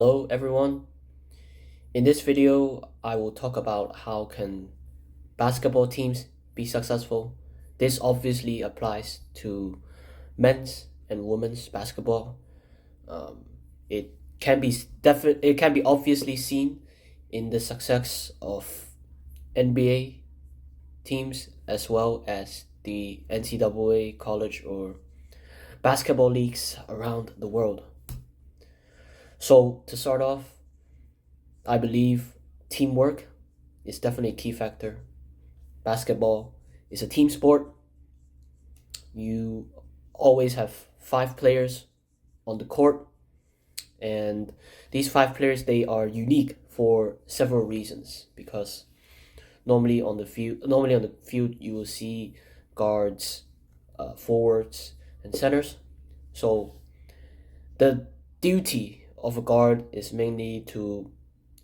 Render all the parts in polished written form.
Hello everyone. In this video, I will talk about how can basketball teams be successful. This obviously applies to men's and women's basketball. Um, it it can be obviously seen in the success of NBA teams as well as the NCAA college or basketball leagues around the world. So to start off, I believe teamwork is definitely a key factor. Basketball is a team sport. You always have five players on the court, and these five players they are unique for several reasons. Because normally on the field, you will see guards, forwards, and centers. So the duty of a guard is mainly to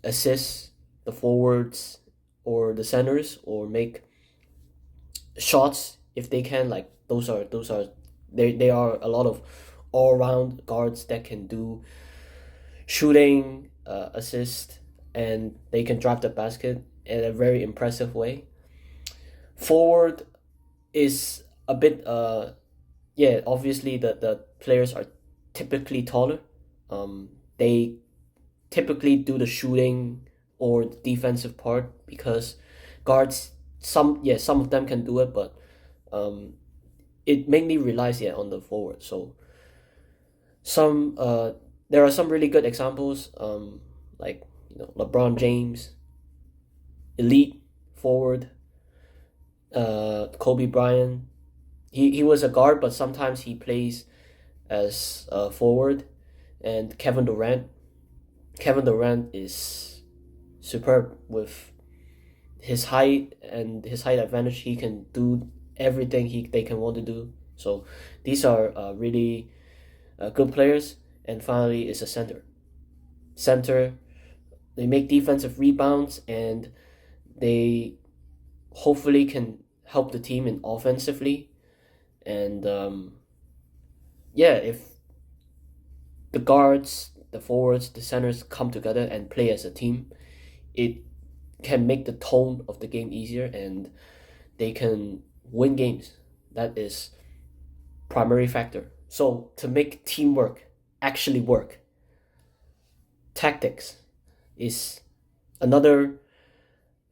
assist the forwards or the centers or make shots if they can. Like those are they are a lot of all around guards that can do shooting, assist, and they can drive the basket in a very impressive way. Forward is a bit yeah, obviously the players are typically taller. They typically do the shooting or the defensive part because guards, some of them can do it, but um, it mainly relies on the forward. So some there are some really good examples, like LeBron James, elite forward, Kobe Bryant. He was a guard, but sometimes he plays as a forward, and Kevin Durant. Kevin Durant is superb with his height and his height advantage. He can do everything they can want to do. So these are really good players. And finally, is a center. Center, they make defensive rebounds and they hopefully can help the team in offensively. And yeah, if the guards, the forwards, the centers come together and play as a team, it can make the tone of the game easier and they can win games. That is primary factor. So to make teamwork actually work, tactics is another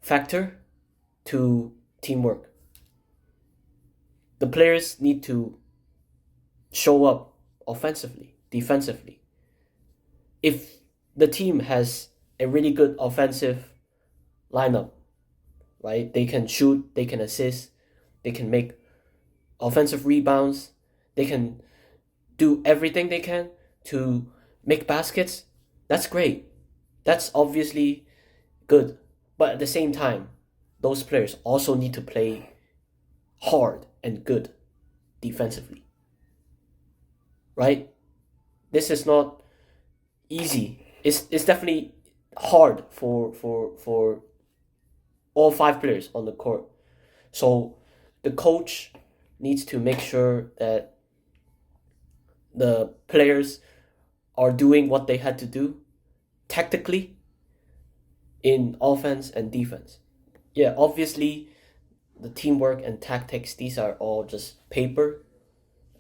factor to teamwork. The players need to show up offensively, defensively. If the team has a really good offensive lineup, right? They can shoot, they can assist, they can make offensive rebounds, they can do everything they can to make baskets. That's great. That's obviously good. But at the same time, those players also need to play hard and good defensively, right? This is not easy. It's definitely hard for all five players on the court. So the coach needs to make sure that the players are doing what they had to do tactically in offense and defense. Yeah, obviously the teamwork and tactics, these are all just paper.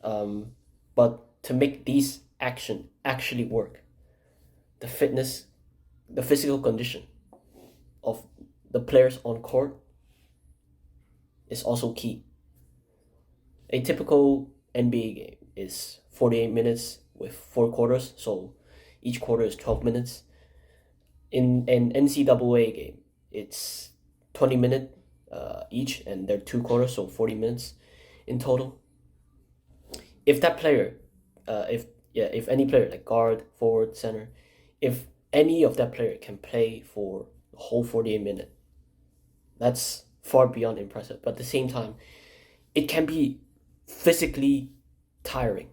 Um, but to make these action actually work, the fitness, the physical condition of the players on court is also key. A typical NBA game is 48 minutes with four quarters, so each quarter is 12 minutes. In an NCAA game, it's 20 minute each, and they're two quarters, so 40 minutes in total. If that player, if any player like guard, forward, center, if any of that player can play for the whole 48 minute, that's far beyond impressive. But at the same time, it can be physically tiring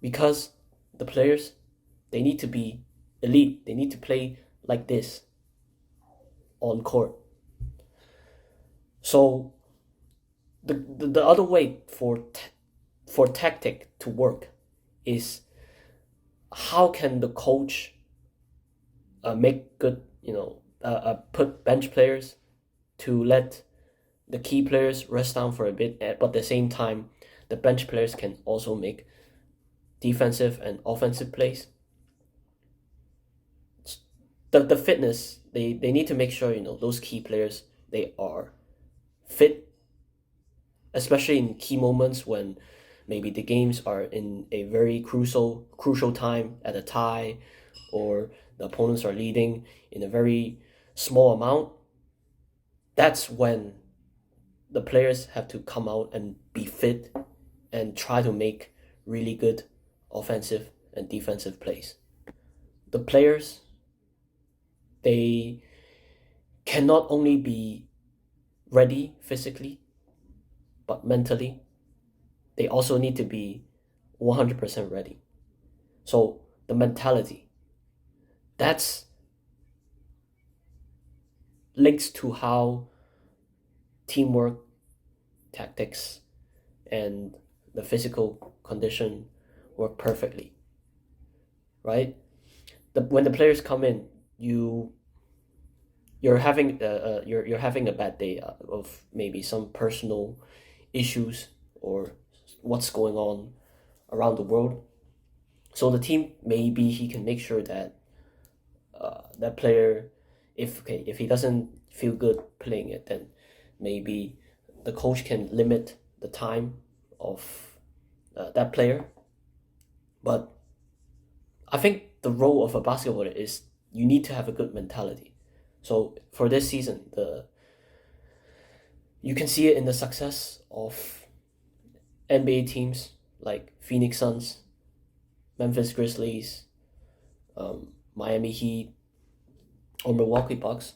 because the players, they need to be elite. They need to play like this on court. So the other way for tactic to work is how can the coach make good, put bench players to let the key players rest down for a bit, but at the same time, the bench players can also make defensive and offensive plays. The fitness, they need to make sure, those key players, they are fit, especially in key moments when maybe the games are in a very crucial time at a tie, or the opponents are leading in a very small amount. That's when the players have to come out and be fit and try to make really good offensive and defensive plays. The players, they can not only be ready physically, but mentally, they also need to be 100% ready. So the mentality, that's links to how teamwork, tactics, and the physical condition work perfectly, right? When the players come in, you're having a bad day of maybe some personal issues or what's going on around the world. So the team, maybe he can make sure that that player, if he doesn't feel good playing it, then maybe the coach can limit the time of that player. But I think the role of a basketballer is you need to have a good mentality. So for this season, you can see it in the success of NBA teams like Phoenix Suns, Memphis Grizzlies, Miami Heat, or Milwaukee Bucks.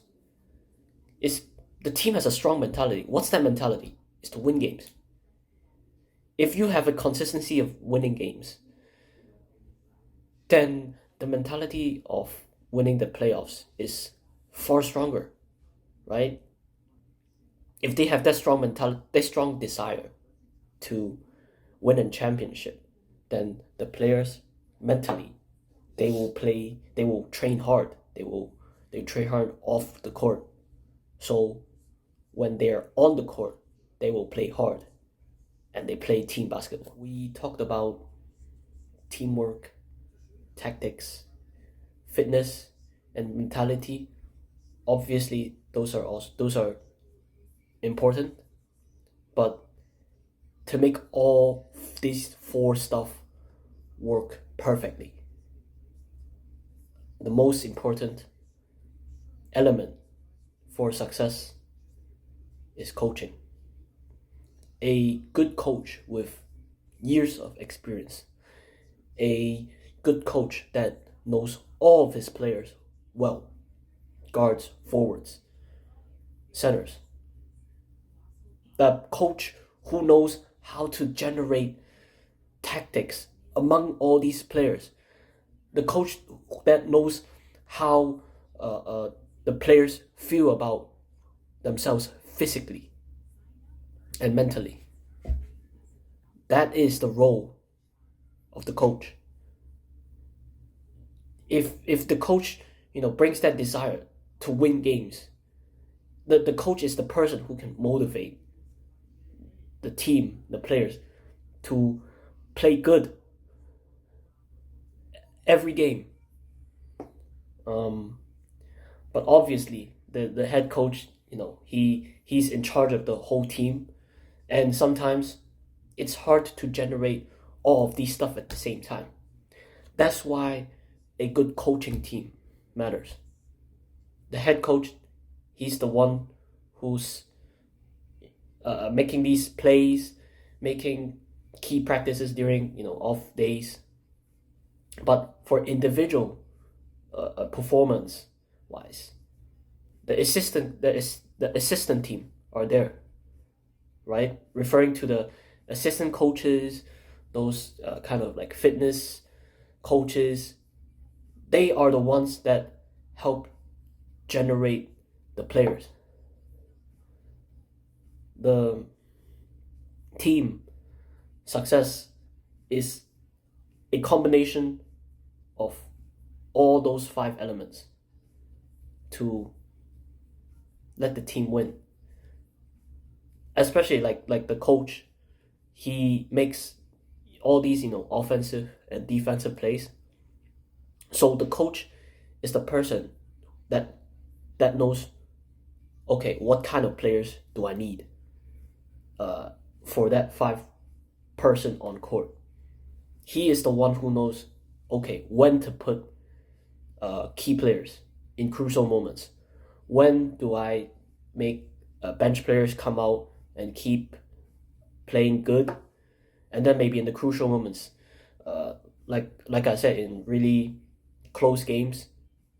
Is the team has a strong mentality. What's that mentality? Is to win games. If you have a consistency of winning games, then the mentality of winning the playoffs is far stronger, right? If they have that strong mentality, that strong desire to win a championship, then the players mentally, they will train hard. They train hard off the court. So when they're on the court, they will play hard and they play team basketball. We talked about teamwork, tactics, fitness, and mentality. Obviously, those are important, but to make all these four stuff work perfectly, the most important element for success is coaching. A good coach with years of experience, a good coach that knows all of his players well, guards, forwards, centers. That coach who knows how to generate tactics among all these players. The coach that knows how the players feel about themselves physically and mentally. That is the role of the coach. If the coach, brings that desire to win games, the coach is the person who can motivate the team, the players, to play good every game. But obviously, the head coach, he's in charge of the whole team, and sometimes it's hard to generate all of these stuff at the same time. That's why a good coaching team matters. The head coach, he's the one who's making these plays, making key practices during off days. But for individual performance wise, the assistant team are there, right? Referring to the assistant coaches, those kind of like fitness coaches, they are the ones that help generate the players. The team success is a combination of all those 5 elements to let the team win. Especially like the coach, he makes all these offensive and defensive plays. So the coach is the person that knows, okay, what kind of players do I need for that 5 person on court. He is the one who knows, okay, when to put key players in crucial moments. When do I make bench players come out and keep playing good, and then maybe in the crucial moments, like I said, in really close games,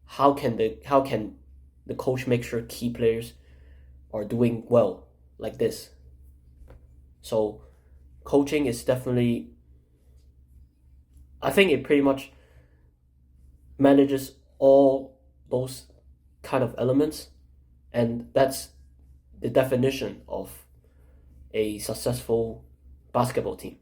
how can the coach make sure key players are doing well like this? So coaching is definitely, I think it pretty much manages all those kind of elements, and that's the definition of a successful basketball team.